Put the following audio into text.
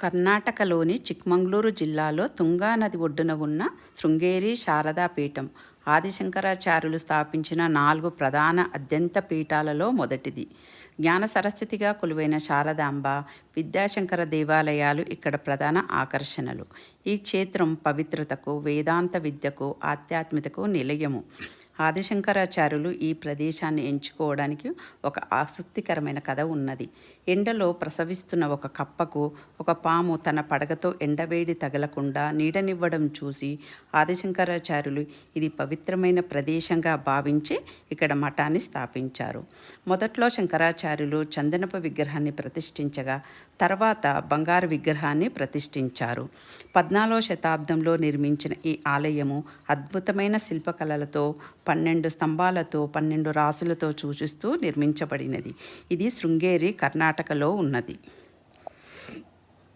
కర్ణాటకలోని చిక్మంగళూరు జిల్లాలో తుంగా నది ఒడ్డున ఉన్న శృంగేరి శారదా పీఠం ఆదిశంకరాచార్యులు స్థాపించిన 4 ప్రధాన అద్యంత పీఠాలలో మొదటిది. జ్ఞాన సరస్వతిగా కొలువైన శారదాంబ, విద్యాశంకర దేవాలయాలు ఇక్కడ ప్రధాన ఆకర్షణలు. ఈ క్షేత్రం పవిత్రతకు, వేదాంత విద్యకు, ఆధ్యాత్మికతకు నిలయము. ఆదిశంకరాచార్యులు ఈ ప్రదేశాన్ని ఎంచుకోవడానికి ఒక ఆసక్తికరమైన కథ ఉన్నది. ఎండలో ప్రసవిస్తున్న ఒక కప్పకు ఒక పాము తన పడగతో ఎండవేడి తగలకుండా నీడనివ్వడం చూసి ఆదిశంకరాచార్యులు ఇది పవిత్రమైన ప్రదేశంగా భావించి ఇక్కడ మఠాన్ని స్థాపించారు. మొదట్లో శంకరాచార్యులు చందనపు విగ్రహాన్ని ప్రతిష్ఠించగా తర్వాత బంగారు విగ్రహాన్ని ప్రతిష్ఠించారు. 14వ శతాబ్దంలో నిర్మించిన ఈ ఆలయము అద్భుతమైన శిల్పకళలతో 12 స్తంభాలతో 12 రాసులతో సూచిస్తూ నిర్మించబడినది. ఇది శృంగేరి, కర్ణాటకలో ఉన్నది.